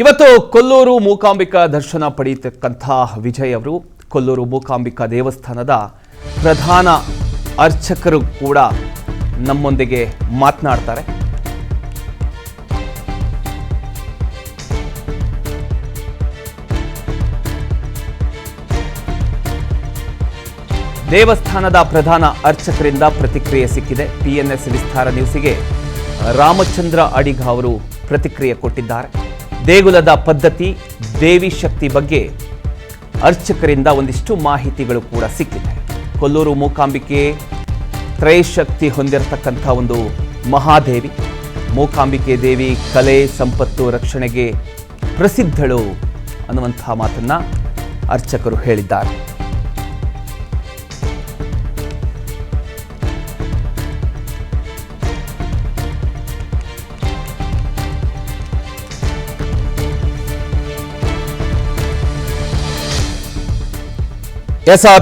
ಇವತ್ತು ಕೊಲ್ಲೂರು ಮೂಕಾಂಬಿಕಾ ದರ್ಶನ ಪಡೆಯತಕ್ಕಂಥ ವಿಜಯ್ ಅವರು ಕೊಲ್ಲೂರು ಮೂಕಾಂಬಿಕಾ ದೇವಸ್ಥಾನದ ಪ್ರಧಾನ ಅರ್ಚಕರು ಕೂಡ ನಮ್ಮೊಂದಿಗೆ ಮಾತನಾಡ್ತಾರೆ. ದೇವಸ್ಥಾನದ ಪ್ರಧಾನ ಅರ್ಚಕರಿಂದ ಪ್ರತಿಕ್ರಿಯೆ ಸಿಕ್ಕಿದೆ. ಪಿಎನ್ಎಸ್ ವಿಸ್ತಾರ ನ್ಯೂಸ್ಗೆ ರಾಮಚಂದ್ರ ಅಡಿಗ ಅವರು ಪ್ರತಿಕ್ರಿಯೆ ಕೊಟ್ಟಿದ್ದಾರೆ. ದೇಗುಲದ ಪದ್ಧತಿ, ದೇವಿ ಶಕ್ತಿ ಬಗ್ಗೆ ಅರ್ಚಕರಿಂದ ಒಂದಿಷ್ಟು ಮಾಹಿತಿಗಳು ಕೂಡ ಸಿಕ್ಕಿದೆ. ಕೊಲ್ಲೂರು ಮೂಕಾಂಬಿಕೆ ತ್ರೈಶಕ್ತಿ ಹೊಂದಿರತಕ್ಕಂಥ ಒಂದು ಮಹಾದೇವಿ. ಮೂಕಾಂಬಿಕೆ ದೇವಿ ಕಲೆ, ಸಂಪತ್ತು, ರಕ್ಷಣೆಗೆ ಪ್ರಸಿದ್ಧಳು ಅನ್ನುವಂಥ ಮಾತನ್ನ ಅರ್ಚಕರು ಹೇಳಿದ್ದಾರೆ.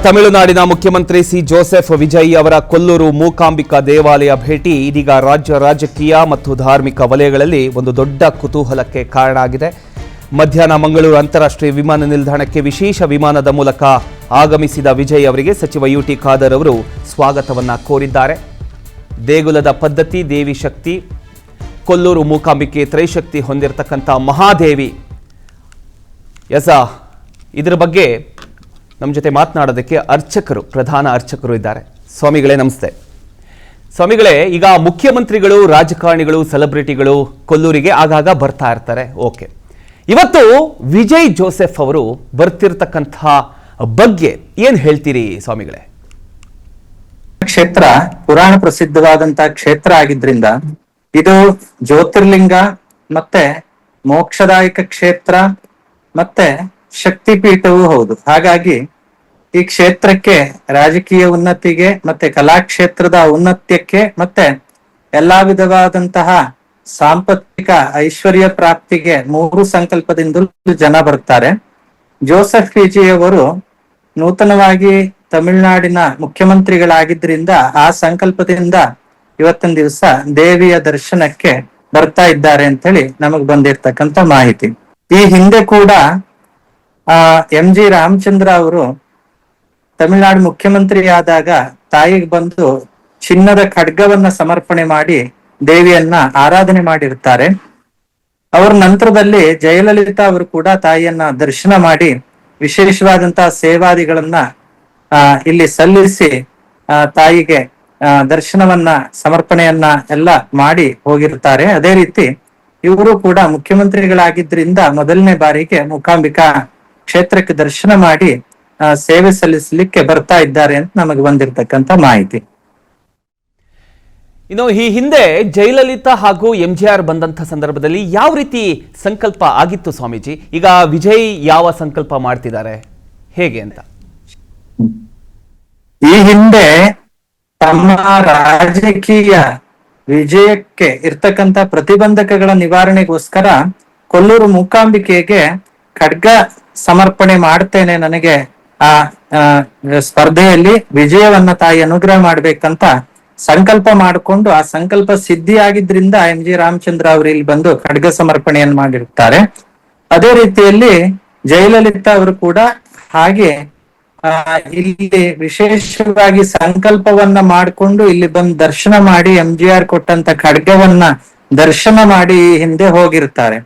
ತಮಿಳುನಾಡಿನ ಮುಖ್ಯಮಂತ್ರಿ ಸಿ ಜೋಸೆಫ್ ವಿಜಯ್ ಅವರ ಕೊಲ್ಲೂರು ಮೂಕಾಂಬಿಕಾ ದೇವಾಲಯ ಭೇಟಿ ಇದೀಗ ರಾಜ್ಯ ರಾಜಕೀಯ ಮತ್ತು ಧಾರ್ಮಿಕ ವಲಯಗಳಲ್ಲಿ ಒಂದು ದೊಡ್ಡ ಕುತೂಹಲಕ್ಕೆ ಕಾರಣ ಆಗಿದೆ. ಮಧ್ಯಾಹ್ನ ಮಂಗಳೂರು ಅಂತಾರಾಷ್ಟ್ರೀಯ ವಿಮಾನ ನಿಲ್ದಾಣಕ್ಕೆ ವಿಶೇಷ ವಿಮಾನದ ಮೂಲಕ ಆಗಮಿಸಿದ ವಿಜಯ್ ಅವರಿಗೆ ಸಚಿವ ಯುಟಿ ಖಾದರ್ ಅವರು ಸ್ವಾಗತವನ್ನ ಕೋರಿದ್ದಾರೆ. ದೇಗುಲದ ಪದ್ಧತಿ, ದೇವಿ ಶಕ್ತಿ, ಕೊಲ್ಲೂರು ಮೂಕಾಂಬಿಕೆ ತ್ರೈಶಕ್ತಿ ಹೊಂದಿರತಕ್ಕಂಥ ಮಹಾದೇವಿ. ಇದರ ಬಗ್ಗೆ ನಮ್ಮ ಜೊತೆ ಮಾತನಾಡೋದಕ್ಕೆ ಪ್ರಧಾನ ಅರ್ಚಕರು ಇದ್ದಾರೆ. ಸ್ವಾಮಿಗಳೇ ನಮಸ್ತೆ. ಸ್ವಾಮಿಗಳೇ, ಈಗ ಮುಖ್ಯಮಂತ್ರಿಗಳು, ರಾಜಕಾರಣಿಗಳು, ಸೆಲೆಬ್ರಿಟಿಗಳು ಕೊಲ್ಲೂರಿಗೆ ಆಗಾಗ ಬರ್ತಾ ಇರ್ತಾರೆ. ಓಕೆ, ಇವತ್ತು ವಿಜಯ್ ಜೋಸೆಫ್ ಅವರು ಬರ್ತಿರ್ತಕ್ಕಂಥ ಬಗ್ಗೆ ಏನ್ ಹೇಳ್ತೀರಿ ಸ್ವಾಮಿಗಳೇ? ಕ್ಷೇತ್ರ ಪುರಾಣ ಪ್ರಸಿದ್ಧವಾದಂತಹ ಕ್ಷೇತ್ರ ಆಗಿದ್ರಿಂದ ಇದು ಜ್ಯೋತಿರ್ಲಿಂಗ ಮತ್ತೆ ಮೋಕ್ಷದಾಯಕ ಕ್ಷೇತ್ರ ಮತ್ತೆ ಶಕ್ತಿಪೀಠವೂ ಹೌದು. ಹಾಗಾಗಿ ಈ ಕ್ಷೇತ್ರಕ್ಕೆ ರಾಜಕೀಯ ಉನ್ನತಿಗೆ ಮತ್ತೆ ಕಲಾಕ್ಷೇತ್ರದ ಔನ್ನತ್ಯಕ್ಕೆ ಮತ್ತೆ ಎಲ್ಲಾ ವಿಧವಾದಂತಹ ಸಾಂಪತ್ತಿಕ ಐಶ್ವರ್ಯ ಪ್ರಾಪ್ತಿಗೆ ಮೂರು ಸಂಕಲ್ಪದಿಂದಲೂ ಜನ ಬರ್ತಾರೆ. ಜೋಸೆಫ್ ವಿಜಯ್ ಅವರು ನೂತನವಾಗಿ ತಮಿಳುನಾಡಿನ ಮುಖ್ಯಮಂತ್ರಿಗಳಾಗಿದ್ರಿಂದ ಆ ಸಂಕಲ್ಪದಿಂದ ಇವತ್ತಿನ ದಿವಸ ದೇವಿಯ ದರ್ಶನಕ್ಕೆ ಬರ್ತಾ ಇದ್ದಾರೆ ಅಂತ ಹೇಳಿ ನಮಗ್ ಬಂದಿರ್ತಕ್ಕಂಥ ಮಾಹಿತಿ. ಈ ಹಿಂದೆ ಕೂಡ ಎಂ.ಜಿ. ರಾಮಚಂದ್ರ ಅವರು ತಮಿಳುನಾಡು ಮುಖ್ಯಮಂತ್ರಿ ಆದಾಗ ತಾಯಿಗೆ ಬಂದು ಚಿನ್ನದ ಖಡ್ಗವನ್ನ ಸಮರ್ಪಣೆ ಮಾಡಿ ದೇವಿಯನ್ನ ಆರಾಧನೆ ಮಾಡಿರ್ತಾರೆ. ಅವರ ನಂತರದಲ್ಲಿ ಜಯಲಲಿತಾ ಅವರು ಕೂಡ ತಾಯಿಯನ್ನ ದರ್ಶನ ಮಾಡಿ ವಿಶೇಷವಾದಂತಹ ಸೇವಾದಿಗಳನ್ನ ಇಲ್ಲಿ ಸಲ್ಲಿಸಿ ತಾಯಿಗೆ ದರ್ಶನವನ್ನ ಸಮರ್ಪಣೆಯನ್ನ ಎಲ್ಲ ಮಾಡಿ ಹೋಗಿರ್ತಾರೆ. ಅದೇ ರೀತಿ ಇವರು ಕೂಡ ಮುಖ್ಯಮಂತ್ರಿಗಳಾಗಿದ್ರಿಂದ ಮೊದಲನೇ ಬಾರಿಗೆ ಮೂಕಾಂಬಿಕಾ ಕ್ಷೇತ್ರಕ್ಕೆ ದರ್ಶನ ಮಾಡಿ ಸೇವೆ ಸಲ್ಲಿಸಲಿಕ್ಕೆ ಬರ್ತಾ ಇದ್ದಾರೆ ಅಂತ ನಮಗೆ ಬಂದಿರತಕ್ಕಂತ ಮಾಹಿತಿ. ಇನ್ನು ಈ ಹಿಂದೆ ಜಯಲಲಿತಾ ಹಾಗೂ ಎಂಜಿಆರ್ ಬಂದಂತ ಸಂದರ್ಭದಲ್ಲಿ ಯಾವ ರೀತಿ ಸಂಕಲ್ಪ ಆಗಿತ್ತು ಸ್ವಾಮೀಜಿ? ಈಗ ವಿಜಯ್ ಯಾವ ಸಂಕಲ್ಪ ಮಾಡ್ತಿದ್ದಾರೆ, ಹೇಗೆ ಅಂತ? ಈ ಹಿಂದೆ ತಮ್ಮ ರಾಜಕೀಯ ವಿಜಯಕ್ಕೆ ಇರ್ತಕ್ಕಂಥ ಪ್ರತಿಬಂಧಕಗಳ ನಿವಾರಣೆಗೋಸ್ಕರ ಕೊಲ್ಲೂರು ಮೂಕಾಂಬಿಕೆಗೆ ಖಡ್ಗ ಸಮರ್ಪಣೆ ಮಾಡ್ತೇನೆ, ನನಗೆ ಆ ಸ್ಪರ್ಧೆಯಲ್ಲಿ ವಿಜಯವನ್ನ ತಾಯಿ ಅನುಗ್ರಹ ಮಾಡ್ಬೇಕಂತ ಸಂಕಲ್ಪ ಮಾಡಿಕೊಂಡು ಆ ಸಂಕಲ್ಪ ಸಿದ್ಧಿಯಾಗಿದ್ರಿಂದ ಎಂ.ಜಿ. ರಾಮಚಂದ್ರ ಅವರು ಇಲ್ಲಿ ಬಂದು ಖಡ್ಗ ಸಮರ್ಪಣೆಯನ್ನು ಮಾಡಿರ್ತಾರೆ. ಅದೇ ರೀತಿಯಲ್ಲಿ ಜಯಲಲಿತಾ ಅವರು ಕೂಡ ಹಾಗೆ ಇಲ್ಲಿ ವಿಶೇಷವಾಗಿ ಸಂಕಲ್ಪವನ್ನ ಮಾಡಿಕೊಂಡು ಇಲ್ಲಿ ಬಂದು ದರ್ಶನ ಮಾಡಿ ಎಂ.ಜಿ.ಆರ್ ಕೊಟ್ಟಂತ ಖಡ್ಗವನ್ನ ದರ್ಶನ ಮಾಡಿ ಹಿಂದೆ ಹೋಗಿರ್ತಾರೆ.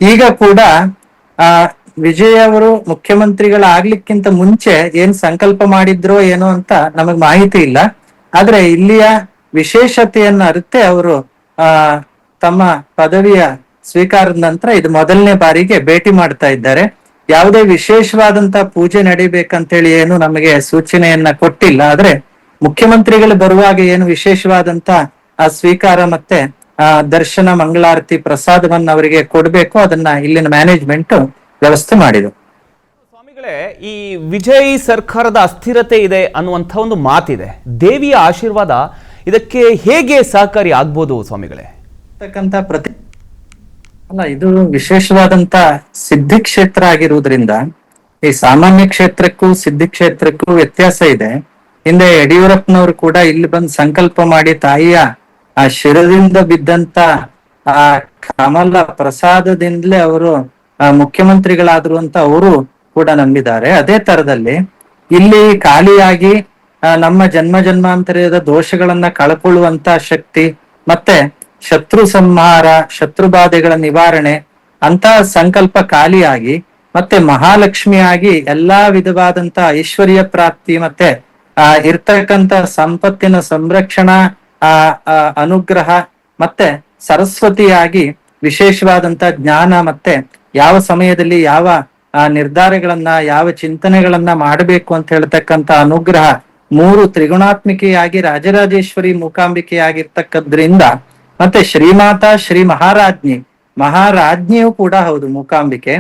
ಈಗ ಕೂಡ ವಿಜಯ್ ಅವರು ಮುಖ್ಯಮಂತ್ರಿಗಳಾಗ್ಲಿಕ್ಕಿಂತ ಮುಂಚೆ ಏನ್ ಸಂಕಲ್ಪ ಮಾಡಿದ್ರೋ ಏನೋ ಅಂತ ನಮಗ್ ಮಾಹಿತಿ ಇಲ್ಲ. ಆದ್ರೆ ಇಲ್ಲಿಯ ವಿಶೇಷತೆಯನ್ನ ಅರಿತೆ ಅವರು ತಮ್ಮ ಪದವಿಯ ಸ್ವೀಕಾರದ ನಂತರ ಇದು ಮೊದಲನೇ ಬಾರಿಗೆ ಭೇಟಿ ಮಾಡ್ತಾ ಇದ್ದಾರೆ. ಯಾವುದೇ ವಿಶೇಷವಾದಂತಹ ಪೂಜೆ ನಡಿಬೇಕಂತೇಳಿ ಏನು ನಮಗೆ ಸೂಚನೆಯನ್ನ ಕೊಟ್ಟಿಲ್ಲ. ಆದ್ರೆ ಮುಖ್ಯಮಂತ್ರಿಗಳು ಬರುವಾಗ ಏನು ವಿಶೇಷವಾದಂತ ಆ ಸ್ವೀಕಾರ ಮತ್ತೆ ದರ್ಶನ, ಮಂಗಳಾರತಿ, ಪ್ರಸಾದವನ್ನ ಅವರಿಗೆ ಕೊಡ್ಬೇಕು, ಅದನ್ನ ಇಲ್ಲಿನ ಮ್ಯಾನೇಜ್ಮೆಂಟ್ ವ್ಯವಸ್ಥೆ ಮಾಡಿದ್ರು. ಸ್ವಾಮಿಗಳೇ, ಈ ವಿಜಯ್ ಸರ್ಕಾರದ ಅಸ್ಥಿರತೆ ಇದೆ ಅನ್ನುವಂಥ ಒಂದು ಮಾತಿದೆ. ದೇವಿಯ ಆಶೀರ್ವಾದ ಇದಕ್ಕೆ ಹೇಗೆ ಸಹಕಾರಿ ಆಗ್ಬೋದು ಸ್ವಾಮಿಗಳೇ? ಇದು ವಿಶೇಷವಾದಂತ ಸಿದ್ಧಿ ಕ್ಷೇತ್ರ ಆಗಿರುವುದರಿಂದ ಈ ಸಾಮಾನ್ಯ ಕ್ಷೇತ್ರಕ್ಕೂ ಸಿದ್ಧಿ ಕ್ಷೇತ್ರಕ್ಕೂ ವ್ಯತ್ಯಾಸ ಇದೆ. ಹಿಂದೆ ಯಡಿಯೂರಪ್ಪನವರು ಕೂಡ ಇಲ್ಲಿ ಬಂದು ಸಂಕಲ್ಪ ಮಾಡಿ ತಾಯಿಯ ಆ ಶಿರದಿಂದ ಬಿದ್ದಂತ ಆ ಕಮಲ ಪ್ರಸಾದದಿಂದಲೇ ಅವರು ಮುಖ್ಯಮಂತ್ರಿಗಳಾದ್ರು ಅಂತ ಅವರು ಕೂಡ ನಂಬಿದ್ದಾರೆ. ಅದೇ ತರದಲ್ಲಿ ಇಲ್ಲಿ ಕಾಲಿಯಾಗಿ ನಮ್ಮ ಜನ್ಮ ಜನ್ಮಾಂತರದ ದೋಷಗಳನ್ನ ಕಳ್ಕೊಳ್ಳುವಂತ ಶಕ್ತಿ, ಮತ್ತೆ ಶತ್ರು ಸಂಹಾರ, ಶತ್ರು ಬಾಧೆಗಳ ನಿವಾರಣೆ ಅಂತ ಸಂಕಲ್ಪ ಕಾಲಿಯಾಗಿ, ಮತ್ತೆ ಮಹಾಲಕ್ಷ್ಮಿಯಾಗಿ ಎಲ್ಲಾ ವಿಧವಾದಂತ ಐಶ್ವರ್ಯ ಪ್ರಾಪ್ತಿ, ಮತ್ತೆ ಇರ್ತಕ್ಕಂತ ಸಂಪತ್ತಿನ ಸಂರಕ್ಷಣಾ ಅನುಗ್ರಹ, ಮತ್ತೆ ಸರಸ್ವತಿಯಾಗಿ ವಿಶೇಷವಾದಂತ ಜ್ಞಾನ, ಮತ್ತೆ ಯಾವ ಸಮಯದಲ್ಲಿ ಯಾವ ನಿರ್ಧಾರಗಳನ್ನ, ಯಾವ ಚಿಂತನೆಗಳನ್ನ ಮಾಡಬೇಕು ಅಂತ ಹೇಳ್ತಕ್ಕಂತ ಅನುಗ್ರಹ, ಮೂರು ತ್ರಿಗುಣಾತ್ಮಿಕೆಯಾಗಿ ರಾಜರಾಜೇಶ್ವರಿ ಮೂಕಾಂಬಿಕೆಯಾಗಿರ್ತಕ್ಕದ್ರಿಂದ, ಮತ್ತೆ ಶ್ರೀಮಾತಾ ಶ್ರೀ ಮಹಾರಾಜ್ಞಿಯೂ ಕೂಡ ಹೌದು ಮೂಕಾಂಬಿಕೆ.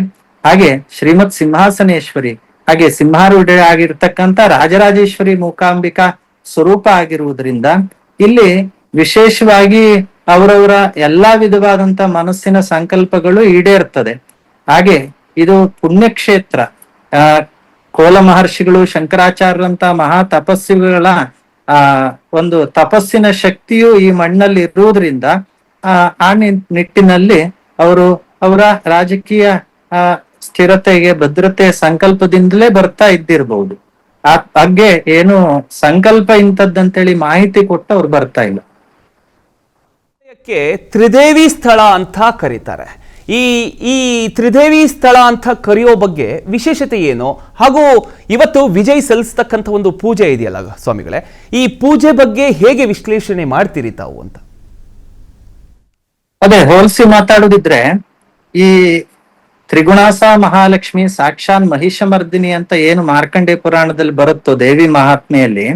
ಹಾಗೆ ಶ್ರೀಮತ್ ಸಿಂಹಾಸನೇಶ್ವರಿ, ಹಾಗೆ ಸಿಂಹಾರೂಢ ಆಗಿರ್ತಕ್ಕಂಥ ರಾಜರಾಜೇಶ್ವರಿ ಮೂಕಾಂಬಿಕಾ ಸ್ವರೂಪ ಆಗಿರುವುದರಿಂದ ಇಲ್ಲಿ ವಿಶೇಷವಾಗಿ ಅವರವರ ಎಲ್ಲಾ ವಿಧವಾದಂತ ಮನಸ್ಸಿನ ಸಂಕಲ್ಪಗಳು ಈಡೇರ್ತದೆ. ಹಾಗೆ ಇದು ಪುಣ್ಯಕ್ಷೇತ್ರ. ಕೋಲ ಮಹರ್ಷಿಗಳು, ಶಂಕರಾಚಾರ್ಯರಂತ ಮಹಾ ತಪಸ್ವಿಗಳ ಒಂದು ತಪಸ್ಸಿನ ಶಕ್ತಿಯು ಈ ಮಣ್ಣಲ್ಲಿ ಇರುವುದರಿಂದ ಆ ನಿಟ್ಟಿನಲ್ಲಿ ಅವರು ಅವರ ರಾಜಕೀಯ ಸ್ಥಿರತೆಗೆ, ಭದ್ರತೆಯ ಸಂಕಲ್ಪದಿಂದಲೇ ಬರ್ತಾ ಇದ್ದಿರಬಹುದು. ಹಾಗೆ ಏನು ಸಂಕಲ್ಪ ಇಂಥದ್ದಂತೇಳಿ ಮಾಹಿತಿ ಕೊಟ್ಟು ಅವ್ರು ಬರ್ತಾ ಇಲ್ಲ. ತ್ರಿದೇವಿ ಸ್ಥಳ ಅಂತ ಕರೀತಾರೆ. ಈ ಈ ತ್ರಿದೇವಿ ಸ್ಥಳ ಅಂತ ಕರೆಯೋ ಬಗ್ಗೆ ವಿಶೇಷತೆ ಏನು, ಹಾಗೂ ಇವತ್ತು ವಿಜಯ್ ಸಲ್ಲಿಸ್ತಕ್ಕಂಥ ಒಂದು ಪೂಜೆ ಇದೆಯಲ್ಲ ಸ್ವಾಮಿಗಳೇ, ಈ ಪೂಜೆ ಬಗ್ಗೆ ಹೇಗೆ ವಿಶ್ಲೇಷಣೆ ಮಾಡ್ತೀರಿ ತಾವು ಅಂತ? ಅದೇ ಹೋಲಿಸಿ ಮಾತಾಡುದಿದ್ರೆ, ಈ ತ್ರಿಗುಣಾಸ ಮಹಾಲಕ್ಷ್ಮಿ ಸಾಕ್ಷಾತ್ ಮಹಿಷಮರ್ದಿನಿ ಅಂತ ಏನು ಮಾರ್ಕಂಡೇಯ ಪುರಾಣದಲ್ಲಿ ಬರುತ್ತೋ ದೇವಿ ಮಹಾತ್ಮೆಯಲ್ಲಿ,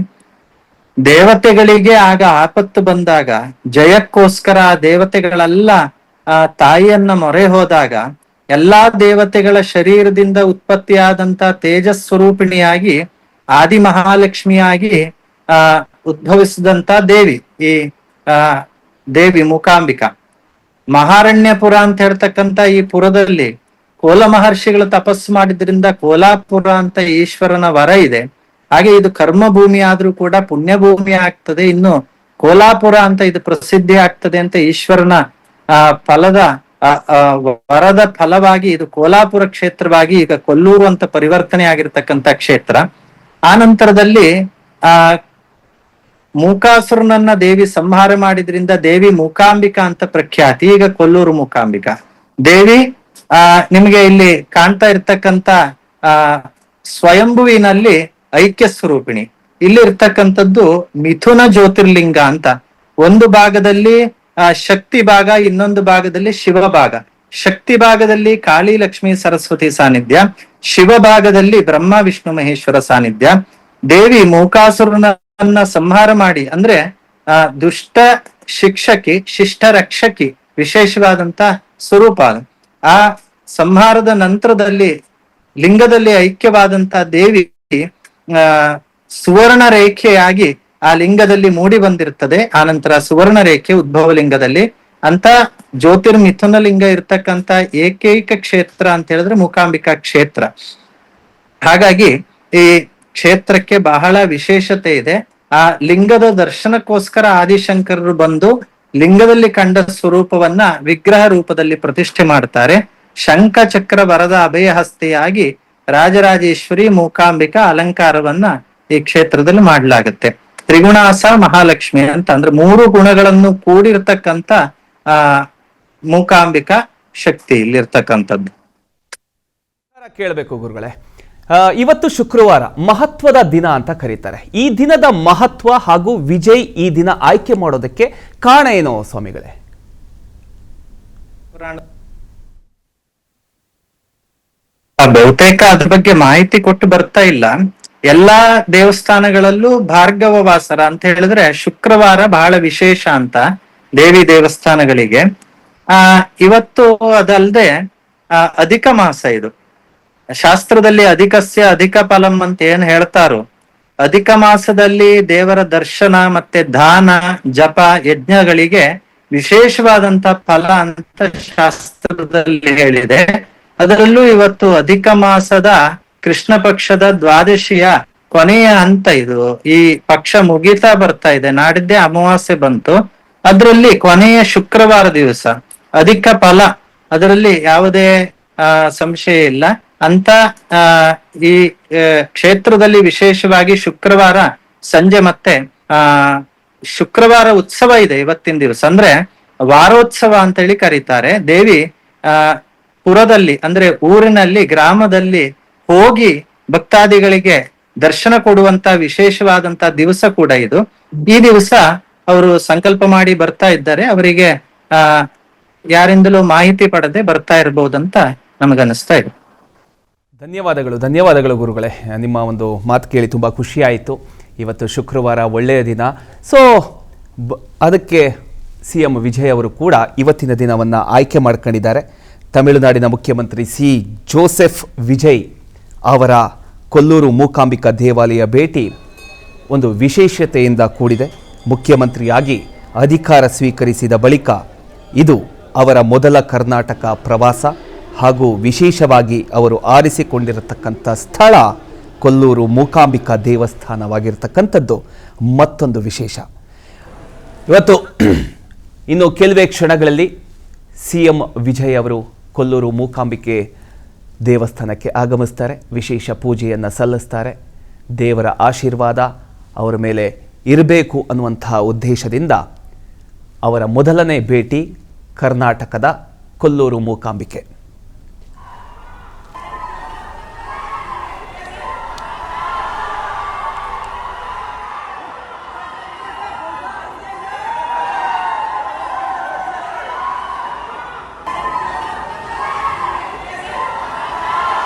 ದೇವತೆಗಳಿಗೆ ಆಗ ಆಪತ್ತು ಬಂದಾಗ ಜಯಕ್ಕೋಸ್ಕರ ಆ ದೇವತೆಗಳೆಲ್ಲ ತಾಯಿಯನ್ನ ಮೊರೆ ಹೋದಾಗ ಎಲ್ಲಾ ದೇವತೆಗಳ ಶರೀರದಿಂದ ಉತ್ಪತ್ತಿಯಾದಂತ ತೇಜಸ್ವರೂಪಿಣಿಯಾಗಿ ಆದಿ ಮಹಾಲಕ್ಷ್ಮಿಯಾಗಿ ಉದ್ಭವಿಸಿದಂತ ದೇವಿ ಈ ದೇವಿ ಮೂಕಾಂಬಿಕಾ. ಮಹಾರಣ್ಯಪುರ ಅಂತ ಹೇಳ್ತಕ್ಕಂತ ಈ ಪುರದಲ್ಲಿ ಕೋಲ ಮಹರ್ಷಿಗಳು ತಪಸ್ಸು ಮಾಡಿದ್ರಿಂದ ಕೋಲಾಪುರ ಅಂತ ಈಶ್ವರನ ವರ ಇದೆ. ಹಾಗೆ ಇದು ಕರ್ಮ ಭೂಮಿ ಆದ್ರೂ ಕೂಡ ಪುಣ್ಯ ಭೂಮಿ ಆಗ್ತದೆ. ಇನ್ನು ಕೋಲಾಪುರ ಅಂತ ಇದು ಪ್ರಸಿದ್ಧಿ ಆಗ್ತದೆ ಅಂತ ಈಶ್ವರನ ಫಲದ ವರದ ಫಲವಾಗಿ ಇದು ಕೋಲಾಪುರ ಕ್ಷೇತ್ರವಾಗಿ ಈಗ ಕೊಲ್ಲೂರು ಅಂತ ಪರಿವರ್ತನೆ ಆಗಿರ್ತಕ್ಕಂಥ ಕ್ಷೇತ್ರ. ಆ ನಂತರದಲ್ಲಿ ಮೂಕಾಸುರನನ್ನ ದೇವಿ ಸಂಹಾರ ಮಾಡಿದ್ರಿಂದ ದೇವಿ ಮೂಕಾಂಬಿಕಾ ಅಂತ ಪ್ರಖ್ಯಾತಿ. ಈಗ ಕೊಲ್ಲೂರು ಮೂಕಾಂಬಿಕಾ ದೇವಿ ನಿಮಗೆ ಇಲ್ಲಿ ಕಾಣ್ತಾ ಇರ್ತಕ್ಕಂಥ ಸ್ವಯಂಭುವಿನಲ್ಲಿ ಐಕ್ಯ ಸ್ವರೂಪಿಣಿ. ಇಲ್ಲಿ ಇರ್ತಕ್ಕಂಥದ್ದು ಮಿಥುನ ಜ್ಯೋತಿರ್ಲಿಂಗ ಅಂತ. ಒಂದು ಭಾಗದಲ್ಲಿ ಶಕ್ತಿ ಭಾಗ, ಇನ್ನೊಂದು ಭಾಗದಲ್ಲಿ ಶಿವ ಭಾಗ. ಶಕ್ತಿ ಭಾಗದಲ್ಲಿ ಕಾಳಿ ಲಕ್ಷ್ಮೀ ಸರಸ್ವತಿ ಸಾನ್ನಿಧ್ಯ, ಶಿವ ಭಾಗದಲ್ಲಿ ಬ್ರಹ್ಮ ವಿಷ್ಣು ಮಹೇಶ್ವರ ಸಾನ್ನಿಧ್ಯ. ದೇವಿ ಮೂಕಾಸುರನನ್ನ ಸಂಹಾರ ಮಾಡಿ, ಅಂದ್ರೆ ದುಷ್ಟ ಶಿಕ್ಷಕಿ ಶಿಷ್ಟ ರಕ್ಷಕಿ ವಿಶೇಷವಾದಂತ ಸ್ವರೂಪ. ಆ ಸಂಹಾರದ ನಂತರದಲ್ಲಿ ಲಿಂಗದಲ್ಲಿ ಐಕ್ಯವಾದಂತ ದೇವಿ ಸುವರ್ಣ ರೇಖೆಯಾಗಿ ಆ ಲಿಂಗದಲ್ಲಿ ಮೂಡಿ ಬಂದಿರ್ತದೆ. ಆ ನಂತರ ಸುವರ್ಣ ರೇಖೆ ಉದ್ಭವ ಲಿಂಗದಲ್ಲಿ ಅಂತ ಜ್ಯೋತಿರ್ಮಿಥುನ ಲಿಂಗ ಇರ್ತಕ್ಕಂತ ಏಕೈಕ ಕ್ಷೇತ್ರ ಅಂತ ಹೇಳಿದ್ರೆ ಮೂಕಾಂಬಿಕಾ ಕ್ಷೇತ್ರ. ಹಾಗಾಗಿ ಈ ಕ್ಷೇತ್ರಕ್ಕೆ ಬಹಳ ವಿಶೇಷತೆ ಇದೆ. ಆ ಲಿಂಗದ ದರ್ಶನಕ್ಕೋಸ್ಕರ ಆದಿಶಂಕರರು ಬಂದು ಲಿಂಗದಲ್ಲಿ ಕಂಡ ಸ್ವರೂಪವನ್ನ ವಿಗ್ರಹ ರೂಪದಲ್ಲಿ ಪ್ರತಿಷ್ಠೆ ಮಾಡ್ತಾರೆ. ಶಂಖ ಚಕ್ರ ವರದ ಅಭಯ ಹಸ್ತೆಯಾಗಿ ರಾಜರಾಜೇಶ್ವರಿ ಮೂಕಾಂಬಿಕಾ ಅಲಂಕಾರವನ್ನ ಈ ಕ್ಷೇತ್ರದಲ್ಲಿ ಮಾಡಲಾಗುತ್ತೆ. ತ್ರಿಗುಣಾಸ ಮಹಾಲಕ್ಷ್ಮಿ ಅಂತ ಅಂದ್ರೆ ಮೂರು ಗುಣಗಳನ್ನು ಕೂಡಿರ್ತಕ್ಕಂಥ ಮೂಕಾಂಬಿಕಾ ಶಕ್ತಿ ಇಲ್ಲಿರ್ತಕ್ಕಂಥದ್ದು. ಕೇಳಬೇಕು ಗುರುಗಳೇ, ಇವತ್ತು ಶುಕ್ರವಾರ ಮಹತ್ವದ ದಿನ ಅಂತ ಕರೀತಾರೆ. ಈ ದಿನದ ಮಹತ್ವ ಹಾಗೂ ವಿಜಯ್ ಈ ದಿನ ಆಯ್ಕೆ ಮಾಡೋದಕ್ಕೆ ಕಾರಣ ಏನೋ ಸ್ವಾಮಿಗಳೇ? ಬಹುತೇಕ ಅದ್ರ ಬಗ್ಗೆ ಮಾಹಿತಿ ಕೊಟ್ಟು ಬರ್ತಾ ಇಲ್ಲ. ಎಲ್ಲಾ ದೇವಸ್ಥಾನಗಳಲ್ಲೂ ಭಾರ್ಗವ ವಾಸರ ಅಂತ ಹೇಳಿದ್ರೆ ಶುಕ್ರವಾರ ಬಹಳ ವಿಶೇಷ ಅಂತ ದೇವಿ ದೇವಸ್ಥಾನಗಳಿಗೆ. ಇವತ್ತು ಅದಲ್ಲದೆ ಅಧಿಕ ಮಾಸ ಇದು. ಶಾಸ್ತ್ರದಲ್ಲಿ ಅಧಿಕಸ್ಯ ಅಧಿಕ ಫಲಂ ಅಂತ ಏನ್ ಹೇಳ್ತಾರೋ, ಅಧಿಕ ಮಾಸದಲ್ಲಿ ದೇವರ ದರ್ಶನ ಮತ್ತೆ ದಾನ ಜಪ ಯಜ್ಞಗಳಿಗೆ ವಿಶೇಷವಾದಂತ ಫಲ ಅಂತ ಶಾಸ್ತ್ರದಲ್ಲಿ ಹೇಳಿದೆ. ಅದರಲ್ಲೂ ಇವತ್ತು ಅಧಿಕ ಮಾಸದ ಕೃಷ್ಣ ಪಕ್ಷದ ದ್ವಾದಶಿಯ ಕೊನೆಯ ಹಂತ ಇದು. ಈ ಪಕ್ಷ ಮುಗೀತಾ ಬರ್ತಾ ಇದೆ. ನಾಡಿದ್ದೇ ಅಮಾವಾಸ್ಯೆ ಬಂತು. ಅದರಲ್ಲಿ ಕೊನೆಯ ಶುಕ್ರವಾರ ದಿವಸ ಅಧಿಕ ಫಲ, ಅದರಲ್ಲಿ ಯಾವುದೇ ಸಂಶಯ ಇಲ್ಲ ಅಂತ ಆ ಈ ಕ್ಷೇತ್ರದಲ್ಲಿ ವಿಶೇಷವಾಗಿ ಶುಕ್ರವಾರ ಸಂಜೆ ಮತ್ತೆ ಶುಕ್ರವಾರ ಉತ್ಸವ ಇದೆ ಇವತ್ತಿನ ದಿವಸ, ಅಂದ್ರೆ ವಾರೋತ್ಸವ ಅಂತ ಹೇಳಿ ಕರೀತಾರೆ. ದೇವಿ ಪುರದಲ್ಲಿ ಅಂದ್ರೆ ಊರಿನಲ್ಲಿ ಗ್ರಾಮದಲ್ಲಿ ಹೋಗಿ ಭಕ್ತಾದಿಗಳಿಗೆ ದರ್ಶನ ಕೊಡುವಂತ ವಿಶೇಷವಾದಂತ ದಿವಸ ಕೂಡ ಇದು. ಈ ದಿವಸ ಅವರು ಸಂಕಲ್ಪ ಮಾಡಿ ಬರ್ತಾ ಇದ್ದಾರೆ, ಅವರಿಗೆ ಯಾರಿಂದಲೂ ಮಾಹಿತಿ ಪಡೆದೇ ಬರ್ತಾ ಇರಬಹುದಂತ ನಮಗನ್ನಿಸ್ತಾ ಇದೆ. ಧನ್ಯವಾದಗಳು ಗುರುಗಳೇ. ನಿಮ್ಮ ಒಂದು ಮಾತು ಕೇಳಿ ತುಂಬ ಖುಷಿ ಆಯಿತು. ಇವತ್ತು ಶುಕ್ರವಾರ ಒಳ್ಳೆಯ ದಿನ. ಸೊ ಅದಕ್ಕೆ CM ವಿಜಯ್ ಅವರು ಕೂಡ ಇವತ್ತಿನ ದಿನವನ್ನು ಆಯ್ಕೆ ಮಾಡ್ಕೊಂಡಿದ್ದಾರೆ. ತಮಿಳುನಾಡಿನ ಮುಖ್ಯಮಂತ್ರಿ ಜೋಸೆಫ್ ವಿಜಯ್ ಅವರ ಕೊಲ್ಲೂರು ಮೂಕಾಂಬಿಕಾ ದೇವಾಲಯ ಭೇಟಿ ಒಂದು ವಿಶೇಷತೆಯಿಂದ ಕೂಡಿದೆ. ಮುಖ್ಯಮಂತ್ರಿಯಾಗಿ ಅಧಿಕಾರ ಸ್ವೀಕರಿಸಿದ ಬಳಿಕ ಇದು ಅವರ ಮೊದಲ ಕರ್ನಾಟಕ ಪ್ರವಾಸ ಹಾಗೂ ವಿಶೇಷವಾಗಿ ಅವರು ಆರಿಸಿಕೊಂಡಿರತಕ್ಕಂಥ ಸ್ಥಳ ಕೊಲ್ಲೂರು ಮೂಕಾಂಬಿಕಾ ದೇವಸ್ಥಾನವಾಗಿರ್ತಕ್ಕಂಥದ್ದು ಮತ್ತೊಂದು ವಿಶೇಷ. ಇವತ್ತು ಇನ್ನು ಕೆಲವೇ ಕ್ಷಣಗಳಲ್ಲಿ CM ವಿಜಯ್ ಅವರು ಕೊಲ್ಲೂರು ಮೂಕಾಂಬಿಕೆ ದೇವಸ್ಥಾನಕ್ಕೆ ಆಗಮಿಸ್ತಾರೆ, ವಿಶೇಷ ಪೂಜೆಯನ್ನು ಸಲ್ಲಿಸ್ತಾರೆ. ದೇವರ ಆಶೀರ್ವಾದ ಅವರ ಮೇಲೆ ಇರಬೇಕು ಅನ್ನುವಂತಹ ಉದ್ದೇಶದಿಂದ ಅವರ ಮೊದಲನೇ ಭೇಟಿ ಕರ್ನಾಟಕದ ಕೊಲ್ಲೂರು ಮೂಕಾಂಬಿಕೆ.